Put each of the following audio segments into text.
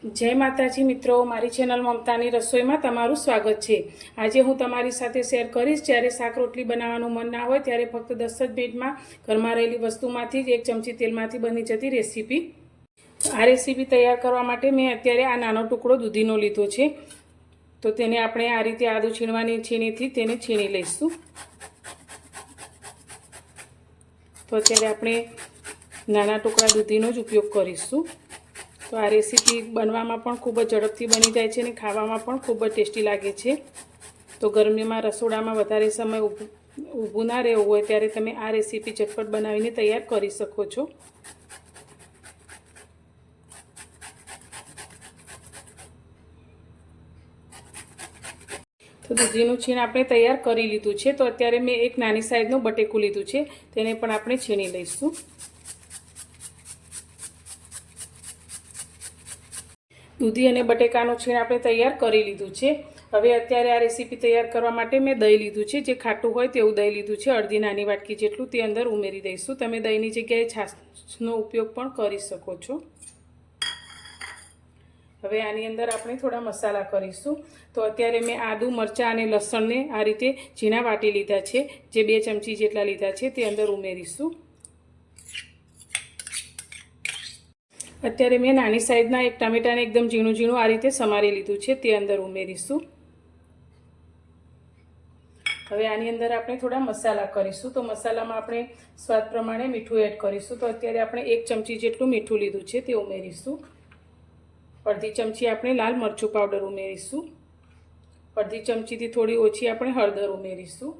जय माताजी मित्रों, मारी चेनल ममतानी रसोईमां तमारुं स्वागत छे। आज हूँ तमारी साथे शेर करीश ज्यारे शाक रोटली बनाववानुं मन ना होय त्यारे फक्त 10 ज मिनिटमां घरमां रहेली वस्तुमांथी ज 1 चमची तेलमांथी बनी जती रेसिपी। आ रेसिपी तैयार करवा माटे मैं अत्यारे आ नानो टुकड़ो दूधीनो लीधो छे, तो तेने आपणे आ रीते आदू छीणवानी छीणीथी तेने छीणी लईशुं। तो अत्यारे आपणे नाना टुकड़ा दूधीनो ज उपयोग करीशुं। तो आ रेसिपी बनवामां पण खूब ज झड़पथी बनी जाय छे अने खावामां पण खूब ज टेस्टी लागे छे। तो गरमीमां रसोडामां वधारे समय ऊभું ना रहेવું होय त्यारे तमे आ रेसिपी झटपट बनावीने तैयार करी शको छो। तो दूधीनुं छीण आपणे तैयार करी लीधुं छे। तो अत्यारे मैं एक नानी साइजनुं बटेकું लीधुं छे, तेने पण आपणे छीणी लईशुं। दूधी अने बटेकानुं छीण आपणे तैयार करी लीधुं छे। हवे अत्यारे आ रेसिपी तैयार करवा माटे मैं दही लीधुं छे, जे खाटुं होय तेवुं दही लीधुं छे। अर्धी नानी वाटकी जेटलुं ते अंदर उमेरी दईशुं। तमे दहीनी जग्याए छाशनो उपयोग पण करी शको छो। हवे आनी अंदर आपणे थोड़ा मसाला करीशुं। तो अत्यारे मैं आदू मरचा अने लसणने आ रीते झीणा वाटी लीधा छे, जे 2 चमची जेटला लीधा छे ते अंदर उमेरीशुं। अत्यारे मैं नानी साइजना एक टामेटाने एकदम झीणुं झीणुं आ रीते समारी लीधुं छे, ते अंदर उमेरीशुं। हवे आनी अंदर आपणे थोड़ा मसाला करीशुं। तो मसालामां आपणे स्वाद प्रमाणे मीठुं एड करीशुं। तो अत्यारे आपणे 1 चमची जेटलुं मीठुं लीधुं छे ते उमेरीशुं। अर्धी चमची आपणे लाल मरचुं पाउडर उमेरीशुं। अर्धी चमचीथी थोड़ी ओછી आपणे हळदर उमेरीशुं।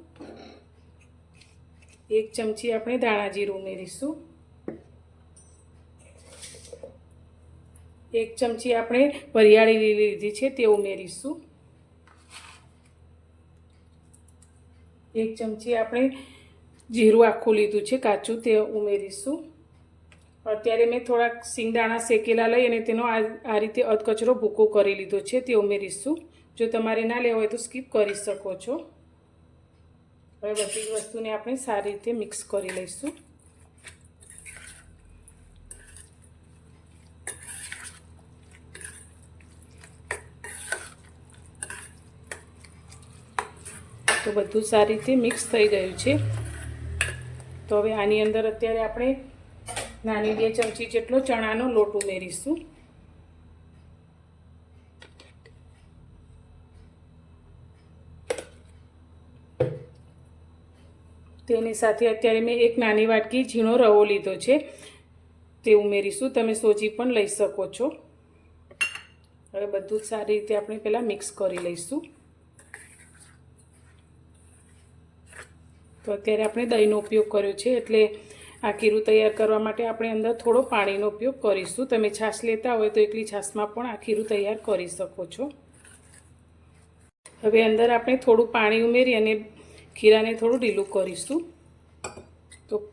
1 चमची आपणे धाणा जीरुं उमेरीशुं। 1 चमची आपणे वरियाળી લીલી લીધી છે તે ઉમેરીશું। 1 ચમચી આપણે જીરું આખું લીધું છે કાચું તે ઉમેરીશું। અત્યારે મેં થોડાક સિંગદાણા શેકેલા લઈ અને તેનો આ રીતે અધકચરો ભૂકો કરી લીધો છે તે ઉમેરીશું। જો તમારે ના લેવો હોય તો સ્કીપ કરી શકો છો। હવે બધી જ વસ્તુને આપણે સારી રીતે મિક્સ કરી લઈશું। तो बधुं सारी रीते मिक्स थई गयुं छे। तो हवे आनी अंदर अत्यारे आपणे नानी 2 चमची जेटलो चणानो लोट उमेरीशुं। तेनी साथे अत्यारे मैं एक नानी वाटकी झीणो रवो लीधो छे ते उमेरीशुं। तमे सोजी पण लई शको छो। हवे बधुं सारी रीते आपणे पहेला मिक्स करी लईशुं। तो अत्यारे आपणे दहीनो उपयोग कर्यो छे एटले आ खीરું तैयार करवा माटे आपणे अंदर थोड़ो पाणीनो उपयोग करीशुं। तमे छाश लेता होय तो एकली छाशमां पण आ खीરું तैयार करी शको छो। हवे अंदर आपणे थोड़ुं पाणी उमेरी अने खीराने थोड़ुं ढीलुं करीशुं। तो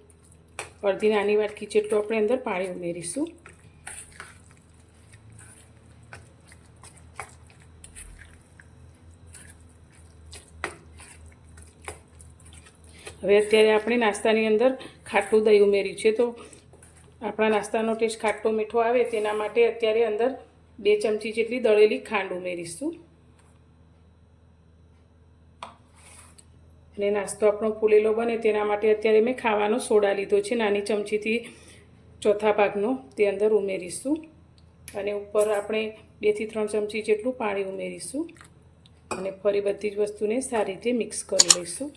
अर्धी नानी वाटकी जेटલું આપણે અંદર પાણી ઉમેરીશું। હવે અત્યારે આપણે નાસ્તાની અંદર ખાટું દહીં ઉમેર્યું છે। તો આપણા નાસ્તાનો ટેસ્ટ ખાટો મીઠો આવે તેના માટે અત્યારે અંદર 2 ચમચી જેટલી દળેલી ખાંડ ઉમેરીશું। અને નાસ્તો આપણો ફૂલેલો બને તેના માટે અત્યારે મેં ખાવાનો સોડા લીધો છે નાની ચમચીથી ચોથા ભાગનો, તે અંદર ઉમેરીશું। અને ઉપર આપણે 2 થી 3 ચમચી જેટલું પાણી ઉમેરીશું અને ફરી બધી જ વસ્તુને સારી રીતે મિક્સ કરી લઈશું।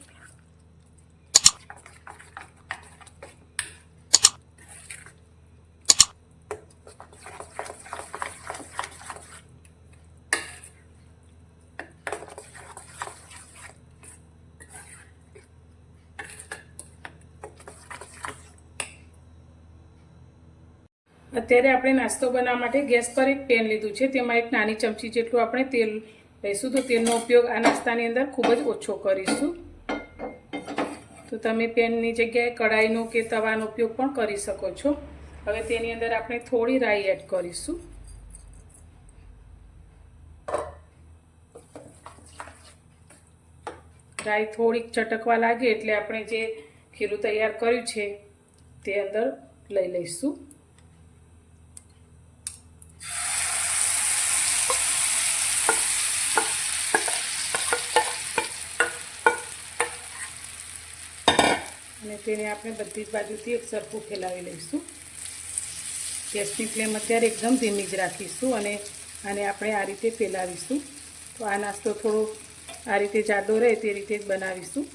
અત્યારે આપણે નાસ્તો બનાવવા માટે ગેસ પર એક પેન લીધું છે, તેમાં એક નાની ચમચી જેટલું આપણે તેલ લઈશું। તો તેલનો ઉપયોગ આ નાસ્તાની અંદર ખૂબ જ ઓછો કરીશું। તો તમે પેનની જગ્યાએ કડાઈનો કે તવાનો ઉપયોગ પણ કરી શકો છો। હવે તેની અંદર આપણે થોડી રાઈ એડ કરીશું। રાઈ થોડીક ચટકવા લાગે એટલે આપણે જે ખીરું તૈયાર કર્યું છે તે અંદર લઈ લઈશું। અને તેને આપણે બધી જ બાજુથી એક સરખું ફેલાવી લઈશું. ગેસની ફ્લેમ અત્યારે એકદમ ધીમી જ રાખીશું અને આને આપણે આ રીતે ફેલાવીશું. તો આ નાસ્તો થોડો આ રીતે જાડો રહે તે રીતે જ બનાવીશું.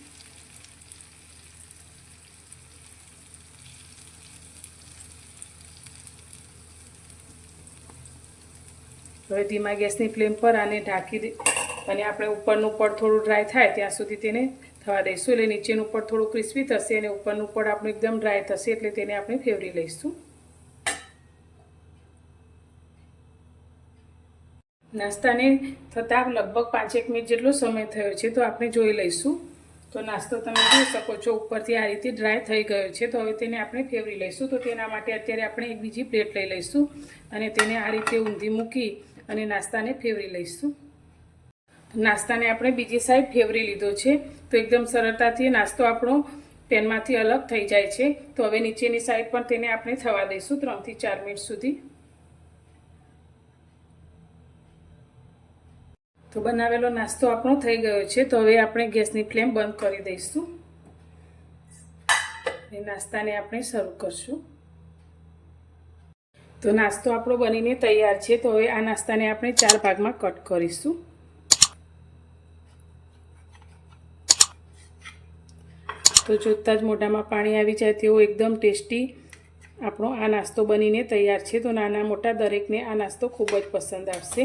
હવે ધીમા ગેસની ફ્લેમ પર આને ઢાંકી અને આપણે ઉપરનું પડ થોડું ડ્રાય થાય ત્યાં સુધી તેને થવા દઈશું. એટલે નીચેનું પડ થોડું ક્રિસ્પી થશે અને ઉપરનું પડ આપણું એકદમ ડ્રાય થશે એટલે તેને આપણે ફેવરી લઈશું. નાસ્તાને થતાં લગભગ 5-1 મિનિટ જેટલો સમય થયો છે. તો આપણે જોઈ લઈશું. તો નાસ્તો તમે જોઈ શકો છો ઉપરથી આ રીતે ડ્રાય થઈ ગયો છે. તો હવે તેને આપણે ફેવરી લઈશું. તો તેના માટે અત્યારે આપણે એક બીજી પ્લેટ લઈ લઈશું અને તેને આ રીતે ઊંધી મૂકી અને નાસ્તાને ફેવરી લઈશું. નાસ્તાને આપણે બીજી સાઈડ ફેવરી લીધો છે. તો એકદમ સરળતાથી નાસ્તો આપણો પેનમાંથી અલગ થઈ જાય છે. તો હવે નીચેની સાઈડ પણ તેને આપણે થવા દઈશું 3 થી 4 મિનિટ સુધી. તો બનાવેલો નાસ્તો આપણો થઈ ગયો છે. તો હવે આપણે ગેસની ફ્લેમ બંધ કરી દઈશું અને નાસ્તાને આપણે સર્વ કરશું. તો નાસ્તો આપણો બનીને તૈયાર છે. તો હવે આ નાસ્તાને આપણે 4 ભાગમાં કટ કરીશું. તો જોતાં જ મોઢામાં પાણી આવી જાય તેવો એકદમ ટેસ્ટી આપણો આ નાસ્તો બનીને તૈયાર છે. તો નાના મોટા દરેકને આ નાસ્તો ખૂબ જ પસંદ આવશે.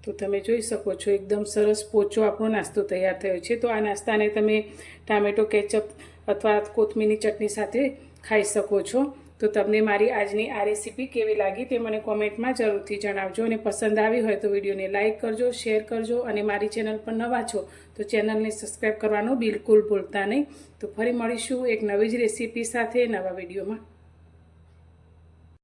તો તમે જોઈ શકો છો એકદમ સરસ પોચો આપણો નાસ્તો તૈયાર થયો છે. તો આ નાસ્તાને તમે ટામેટો કેચઅપ અથવા કોથમીરની ચટણી સાથે ખાઈ શકો છો. તો તમને મારી આજની આ રેસીપી કેવી લાગી તે મને કોમેન્ટમાં જરૂરથી જણાવજો. અને પસંદ આવી હોય તો વિડીયોને લાઇક કરજો, શેર કરજો અને મારી ચેનલ પર નવા છો તો ચેનલને સબસ્ક્રાઈબ કરવાનું બિલકુલ ભૂલતા નહીં. તો ફરી મળીશું એક નવી જ રેસીપી સાથે નવા વિડીયોમાં.